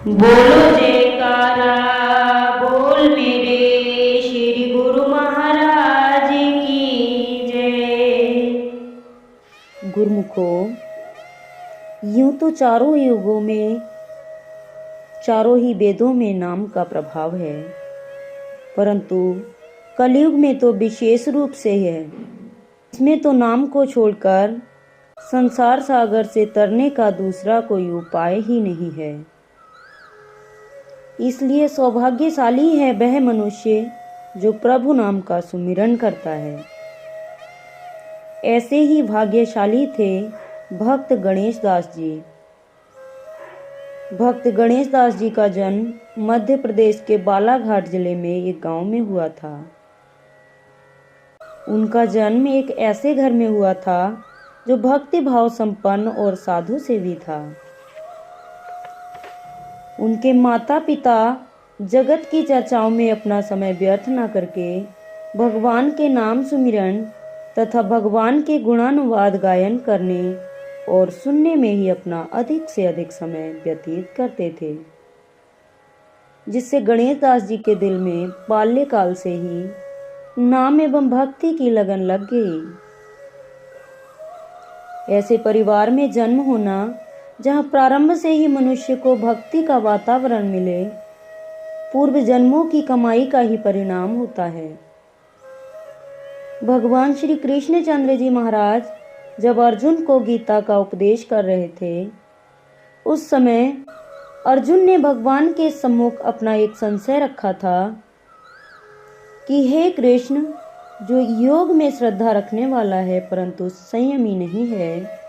बोलो जयकारा बोल मेरे श्री गुरु महाराज की जय। गुरुमुखो, यूं तो चारों युगों में चारों ही वेदों में नाम का प्रभाव है, परंतु कलयुग में तो विशेष रूप से है। इसमें तो नाम को छोड़कर संसार सागर से तरने का दूसरा कोई उपाय ही नहीं है। इसलिए सौभाग्यशाली है वह मनुष्य जो प्रभु नाम का सुमिरन करता है। ऐसे ही भाग्यशाली थे भक्त गणेश दास जी। भक्त गणेश दास जी का जन्म मध्य प्रदेश के बालाघाट जिले में एक गांव में हुआ था। उनका जन्म एक ऐसे घर में हुआ था जो भक्ति भाव संपन्न और साधु सेवी था। उनके माता पिता जगत की चर्चाओं में अपना समय व्यर्थ न करके भगवान के नाम सुमिरन तथा भगवान के गुणानुवाद गायन करने और सुनने में ही अपना अधिक से अधिक समय व्यतीत करते थे, जिससे गणेश दास जी के दिल में बाल्यकाल से ही नाम एवं भक्ति की लगन लग गई। ऐसे परिवार में जन्म होना जहाँ प्रारंभ से ही मनुष्य को भक्ति का वातावरण मिले, पूर्व जन्मों की कमाई का ही परिणाम होता है। भगवान श्री कृष्णचंद्र जी महाराज जब अर्जुन को गीता का उपदेश कर रहे थे, उस समय अर्जुन ने भगवान के सम्मुख अपना एक संशय रखा था कि हे कृष्ण, जो योग में श्रद्धा रखने वाला है परंतु संयमी नहीं है,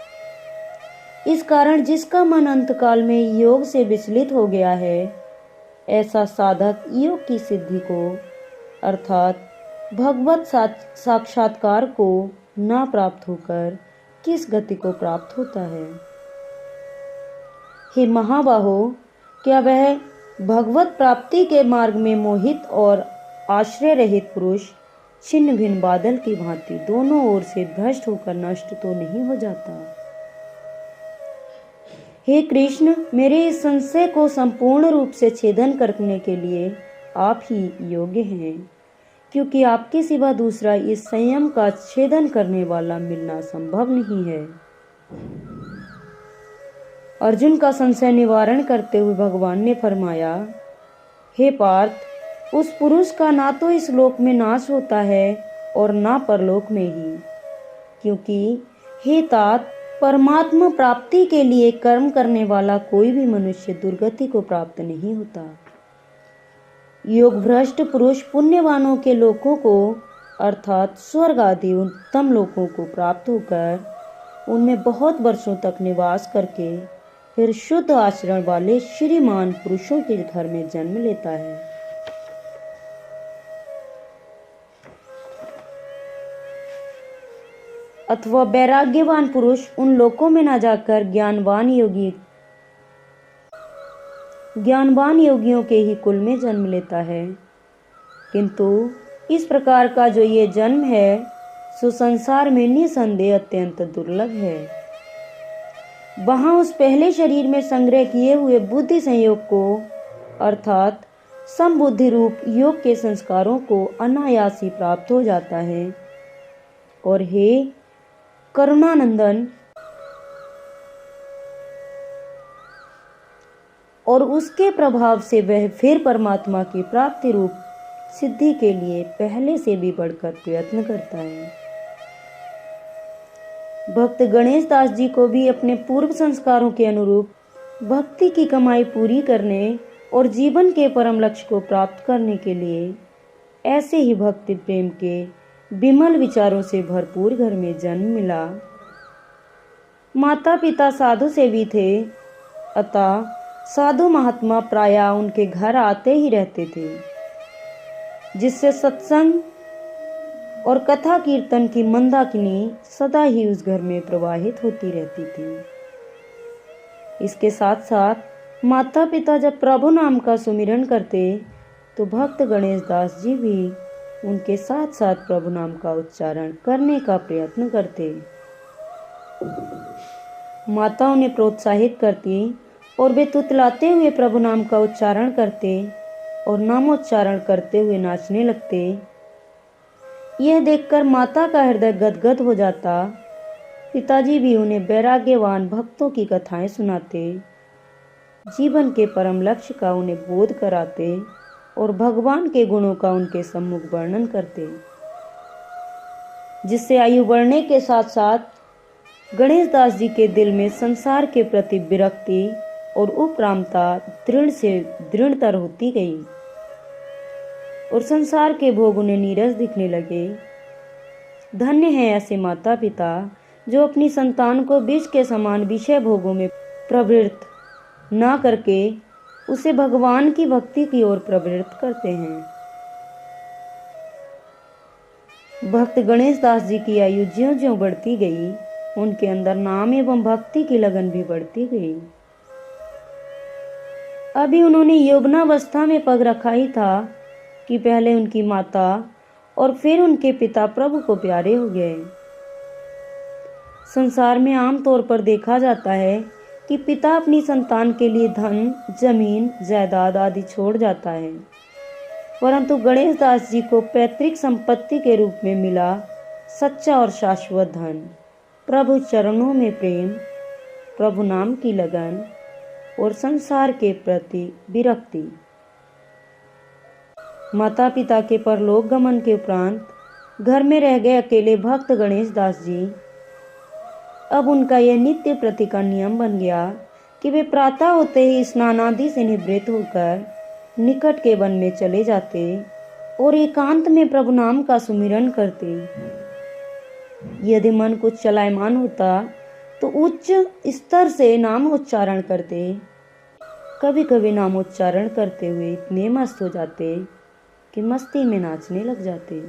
इस कारण जिसका मन अंतकाल में योग से विचलित हो गया है, ऐसा साधक योग की सिद्धि को अर्थात भगवत साक्षात्कार को ना प्राप्त होकर किस गति को प्राप्त होता है। हे महाबाहो, क्या वह भगवत प्राप्ति के मार्ग में मोहित और आश्रय रहित पुरुष छिन्न भिन्न बादल की भांति दोनों ओर से भ्रष्ट होकर नष्ट तो नहीं हो जाता? हे कृष्ण, मेरे इस संशय को संपूर्ण रूप से छेदन करने के लिए आप ही योग्य हैं, क्योंकि आपके सिवा दूसरा इस संयम का छेदन करने वाला मिलना संभव नहीं है। अर्जुन का संशय निवारण करते हुए भगवान ने फरमाया, हे पार्थ, उस पुरुष का ना तो इस लोक में नाश होता है और ना परलोक में ही, क्योंकि हे तात, परमात्मा प्राप्ति के लिए कर्म करने वाला कोई भी मनुष्य दुर्गति को प्राप्त नहीं होता। योग भ्रष्ट पुरुष पुण्यवानों के लोकों को अर्थात स्वर्ग आदि उत्तम लोकों को प्राप्त होकर उनमें बहुत वर्षों तक निवास करके फिर शुद्ध आचरण वाले श्रीमान पुरुषों के घर में जन्म लेता है। अथवा वैराग्यवान पुरुष उन लोकों में न जाकर ज्ञानवान योगियों के ही कुल में जन्म लेता है। किंतु इस प्रकार का जो ये जन्म है सो संसार में निसंदेह अत्यंत दुर्लभ है। वहां उस पहले शरीर में संग्रह किए हुए बुद्धि संयोग को अर्थात समबुद्धि रूप योग के संस्कारों को अनायास ही प्राप्त हो जाता है। और हे करुणानंदन, और उसके प्रभाव से वह फिर परमात्मा की प्राप्ति रूप सिद्धि के लिए पहले से भी बढ़कर प्रयत्न करता है। भक्त गणेश दास जी को भी अपने पूर्व संस्कारों के अनुरूप भक्ति की कमाई पूरी करने और जीवन के परम लक्ष्य को प्राप्त करने के लिए ऐसे ही भक्ति प्रेम के विमल विचारों से भरपूर घर में जन्म मिला। माता पिता साधु सेवी थे, अतः साधु महात्मा प्रायः उनके घर आते ही रहते थे, जिससे सत्संग और कथा कीर्तन की मंदाकिनी सदा ही उस घर में प्रवाहित होती रहती थी। इसके साथ साथ माता पिता जब प्रभु नाम का सुमिरन करते तो भक्त गणेश दास जी भी उनके साथ साथ प्रभु नाम का उच्चारण करने का प्रयत्न करते। माता उन्हें प्रोत्साहित करती और वे तुतलाते हुए प्रभु नाम का उच्चारण करते और नामोच्चारण करते हुए नाचने लगते। यह देखकर माता का हृदय गदगद हो जाता। पिताजी भी उन्हें वैराग्यवान भक्तों की कथाएं सुनाते, जीवन के परम लक्ष्य का उन्हें बोध कराते और भगवान के गुणों का उनके सम्मुख वर्णन करते, जिससे आयु बढ़ने के साथ साथ गणेश दास जी के दिल में संसार के प्रति विरक्ति और उपरामता दृढ़ से दृढ़तर होती गई और संसार के भोग उन्हें नीरस दिखने लगे। धन्य है ऐसे माता पिता जो अपनी संतान को बीज के समान विषय भोगों में प्रवृत्त ना करके उसे भगवान की भक्ति की ओर प्रवृत्त करते हैं। भक्त गणेश दास जी की आयु ज्यों-ज्यों बढ़ती गई, उनके अंदर नाम एवं भक्ति की लगन भी बढ़ती गई। अभी उन्होंने यौवनावस्था में पग रखा ही था कि पहले उनकी माता और फिर उनके पिता प्रभु को प्यारे हो गए। संसार में आम तौर पर देखा जाता है कि पिता अपनी संतान के लिए धन, जमीन, जायदाद आदि छोड़ जाता है, परंतु गणेश दास जी को पैतृक संपत्ति के रूप में मिला सच्चा और शाश्वत धन, प्रभु चरणों में प्रेम, प्रभु नाम की लगन और संसार के प्रति विरक्ति। माता पिता के परलोक गमन के उपरांत घर में रह गए अकेले भक्त गणेश दास जी। अब उनका यह नित्य प्रति का नियम बन गया कि वे प्रातः होते ही स्नान आदि से निवृत्त होकर निकट के वन में चले जाते और एकांत में प्रभु नाम का सुमिरन करते। यदि मन कुछ चलायमान होता तो उच्च स्तर से नामोच्चारण करते। कभी कभी नामोच्चारण करते हुए इतने मस्त हो जाते कि मस्ती में नाचने लग जाते।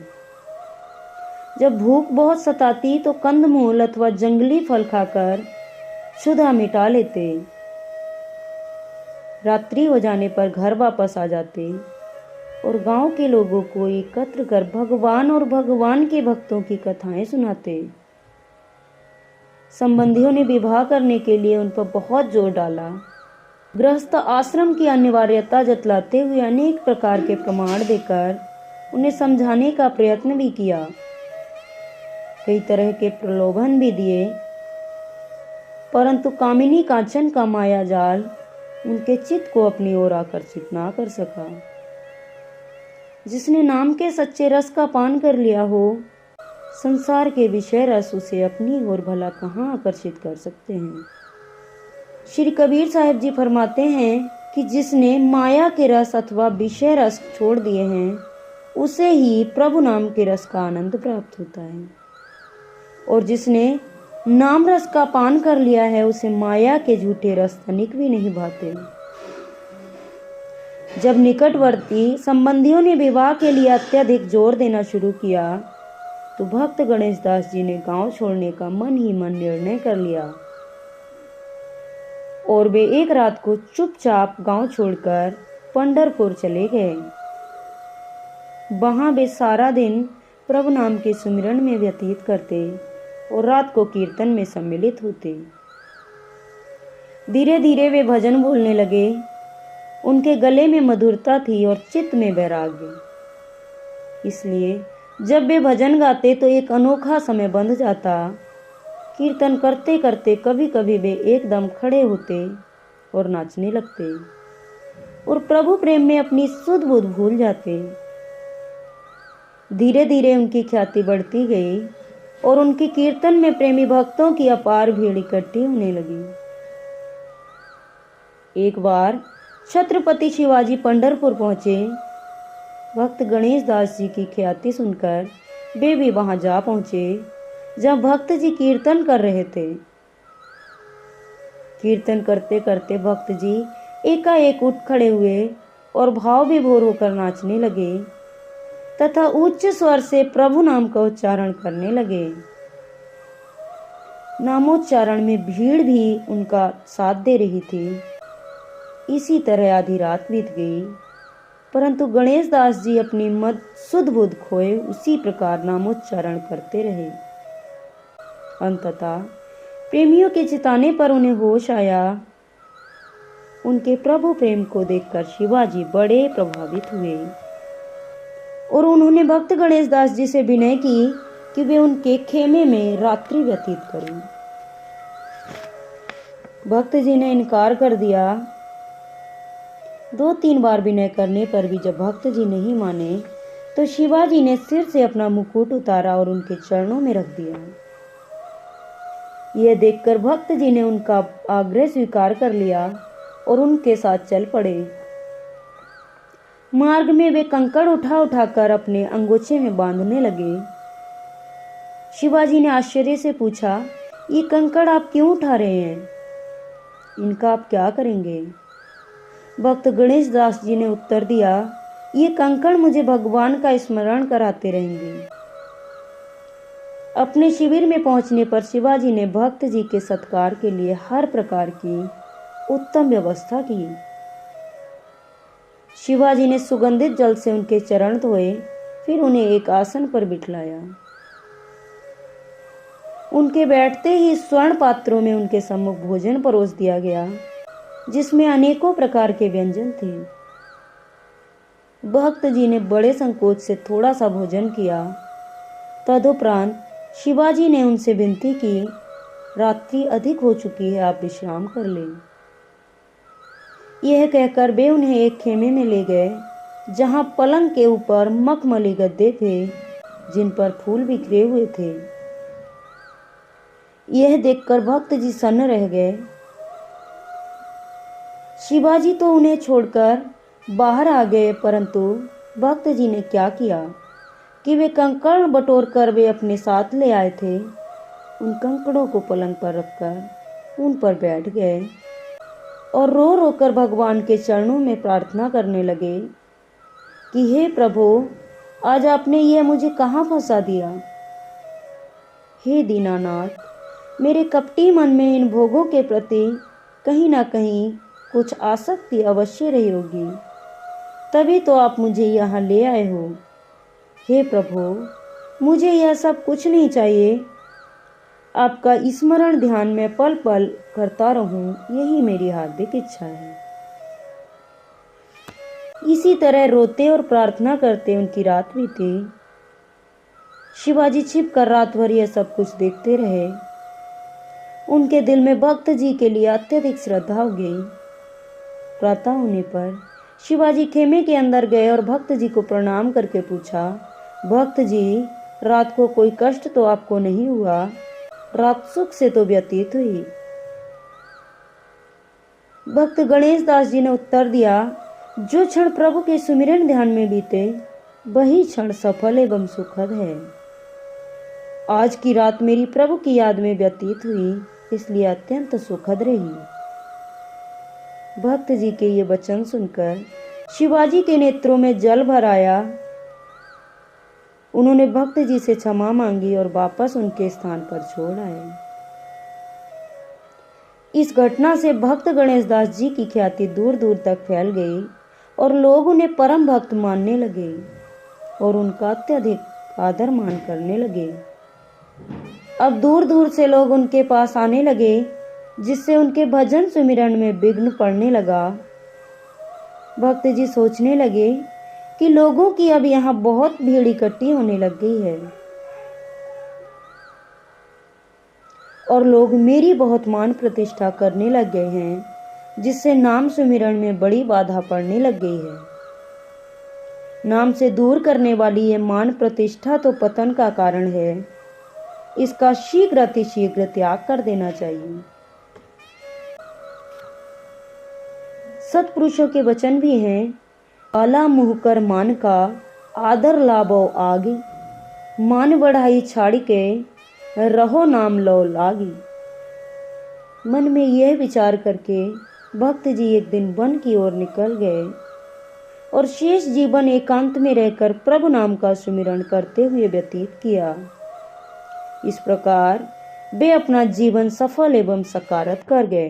जब भूख बहुत सताती तो कंदमूल अथवा जंगली फल खाकर क्षुधा मिटा लेते। रात्रि हो जाने पर घर वापस आ जाते और गांव के लोगों को एकत्र कर भगवान और भगवान के भक्तों की कथाएं सुनाते। संबंधियों ने विवाह करने के लिए उन पर बहुत जोर डाला। गृहस्थ आश्रम की अनिवार्यता जतलाते हुए अनेक प्रकार के प्रमाण देकर उन्हें समझाने का प्रयत्न भी किया। कई तरह के प्रलोभन भी दिए, परंतु कामिनी कांचन का माया जाल उनके चित्त को अपनी ओर आकर्षित ना कर सका। जिसने नाम के सच्चे रस का पान कर लिया हो, संसार के विषय रस उसे अपनी ओर भला कहाँ आकर्षित कर सकते हैं। श्री कबीर साहिब जी फरमाते हैं कि जिसने माया के रस अथवा विषय रस छोड़ दिए हैं, उसे ही प्रभु नाम के रस का आनंद प्राप्त होता है, और जिसने नाम रस का पान कर लिया है उसे माया के झूठे रस तनिक भी नहीं भाते। जब निकटवर्ती संबंधियों ने विवाह के लिए अत्यधिक जोर देना शुरू किया तो भक्त गणेश दास जी ने गांव छोड़ने का मन ही मन निर्णय कर लिया और वे एक रात को चुपचाप गांव छोड़कर पंढरपुर चले गए। वहां वे सारा दिन प्रभु नाम के सुमिरन में व्यतीत करते और रात को कीर्तन में सम्मिलित होते। धीरे धीरे वे भजन बोलने लगे। उनके गले में मधुरता थी और चित्त में वैराग्य। इसलिए जब वे भजन गाते तो एक अनोखा समय बंध जाता। कीर्तन करते करते कभी कभी वे एकदम खड़े होते और नाचने लगते और प्रभु प्रेम में अपनी सुध बुध भूल जाते। धीरे धीरे उनकी ख्याति बढ़ती गई और उनके कीर्तन में प्रेमी भक्तों की अपार भीड़ इकट्ठी होने लगी। एक बार छत्रपति शिवाजी पंढरपुर पहुंचे। भक्त गणेश दास जी की ख्याति सुनकर वे भी वहां जा पहुंचे जब भक्त जी कीर्तन कर रहे थे। कीर्तन करते करते भक्त जी एकाएक उठ खड़े हुए और भाव विभोर होकर नाचने लगे तथा उच्च स्वर से प्रभु नाम का उच्चारण करने लगे। नामोच्चारण में भीड़ भी उनका साथ दे रही थी। इसी तरह आधी रात बीत गई, परंतु गणेश दास जी अपनी मद सुध बुध खोए उसी प्रकार नामोच्चारण करते रहे। अंततः प्रेमियों के चिताने पर उन्हें होश आया उनके प्रभु प्रेम को देखकर शिवाजी बड़े प्रभावित हुए और उन्होंने भक्त गणेश दास जी से विनय की कि वे उनके खेमे में रात्रि व्यतीत करें। भक्त जी ने इनकार कर दिया। 2-3 बार विनय करने पर भी जब भक्त जी नहीं माने तो शिवाजी ने सिर से अपना मुकुट उतारा और उनके चरणों में रख दिया। यह देखकर भक्त जी ने उनका आग्रह स्वीकार कर लिया और उनके साथ चल पड़े। मार्ग में वे कंकड़ उठा उठाकर अपने अंगोछे में बांधने लगे। शिवाजी ने आश्चर्य से पूछा, ये कंकड़ आप क्यों उठा रहे हैं? इनका आप क्या करेंगे? भक्त गणेश दास जी ने उत्तर दिया, ये कंकड़ मुझे भगवान का स्मरण कराते रहेंगे। अपने शिविर में पहुंचने पर शिवाजी ने भक्त जी के सत्कार के लिए हर प्रकार की उत्तम व्यवस्था की। शिवाजी ने सुगंधित जल से उनके चरण धोए, फिर उन्हें एक आसन पर बिठाया। उनके बैठते ही स्वर्ण पात्रों में उनके सम्मुख भोजन परोस दिया गया, जिसमें अनेकों प्रकार के व्यंजन थे। भक्त जी ने बड़े संकोच से थोड़ा सा भोजन किया। तदुपरांत शिवाजी ने उनसे विनती की, रात्रि अधिक हो चुकी है, आप विश्राम कर लें। यह कहकर वे उन्हें एक खेमे में ले गए, जहां पलंग के ऊपर मखमली गद्दे थे, जिन पर फूल बिखरे हुए थे। यह देखकर भक्त जी सन्न रह गए। शिवाजी तो उन्हें छोड़कर बाहर आ गए, परंतु भक्त जी ने क्या किया कि वे कंकड़ बटोर कर वे अपने साथ ले आए थे, उन कंकड़ों को पलंग पर रखकर उन पर बैठ गए और रो रो कर भगवान के चरणों में प्रार्थना करने लगे कि हे प्रभु, आज आपने यह मुझे कहाँ फंसा दिया। हे दीनानाथ, मेरे कपटी मन में इन भोगों के प्रति कहीं ना कहीं कुछ आसक्ति अवश्य रही होगी, तभी तो आप मुझे यहाँ ले आए हो। हे प्रभु, मुझे यह सब कुछ नहीं चाहिए, आपका स्मरण ध्यान में पल पल करता रहूं, यही मेरी हार्दिक इच्छा है। इसी तरह रोते और प्रार्थना करते उनकी रात बीती। शिवाजी छिप कर रात भर यह सब कुछ देखते रहे। उनके दिल में भक्त जी के लिए अत्यधिक श्रद्धा हो गई। प्रातः होने पर शिवाजी खेमे के अंदर गए और भक्त जी को प्रणाम करके पूछा, भक्त जी, रात को कोई कष्ट तो आपको नहीं हुआ? रात सुख से तो व्यतीत हुई। भक्त गणेश दास जी ने उत्तर दिया, जो क्षण प्रभु के सुमिरन ध्यान में बीते, वही क्षण सफल एवं सुखद है। आज की रात मेरी प्रभु की याद में व्यतीत हुई, इसलिए अत्यंत सुखद रही। भक्त जी के ये वचन सुनकर शिवाजी के नेत्रों में जल भर आया। उन्होंने भक्त जी से क्षमा मांगी और वापस उनके स्थान पर छोड़ आए। इस घटना से भक्त गणेश दास जी की ख्याति दूर दूर तक फैल गई और लोग उन्हें परम भक्त मानने लगे और उनका अत्यधिक आदर मान करने लगे। अब दूर दूर से लोग उनके पास आने लगे, जिससे उनके भजन सुमिरन में विघ्न पड़ने लगा। भक्त जी सोचने लगे कि लोगों की अब यहाँ बहुत भीड़ इकट्ठी होने लग गई है और लोग मेरी बहुत मान प्रतिष्ठा करने लग गए हैं, जिससे नाम सुमिरन में बड़ी बाधा पड़ने लग गई है। नाम से दूर करने वाली ये मान प्रतिष्ठा तो पतन का कारण है, इसका शीघ्र अतिशीघ्र त्याग कर देना चाहिए। सत्पुरुषों के वचन भी हैं, आला मुँह कर मान का आदर लाभो आगी, मान बढ़ाई छाड़ के रहो नाम लो लागी। मन में यह विचार करके भक्त जी एक दिन वन की ओर निकल गए और शेष जीवन एकांत में रहकर प्रभु नाम का सुमिरन करते हुए व्यतीत किया। इस प्रकार वे अपना जीवन सफल एवं सकारत कर गए।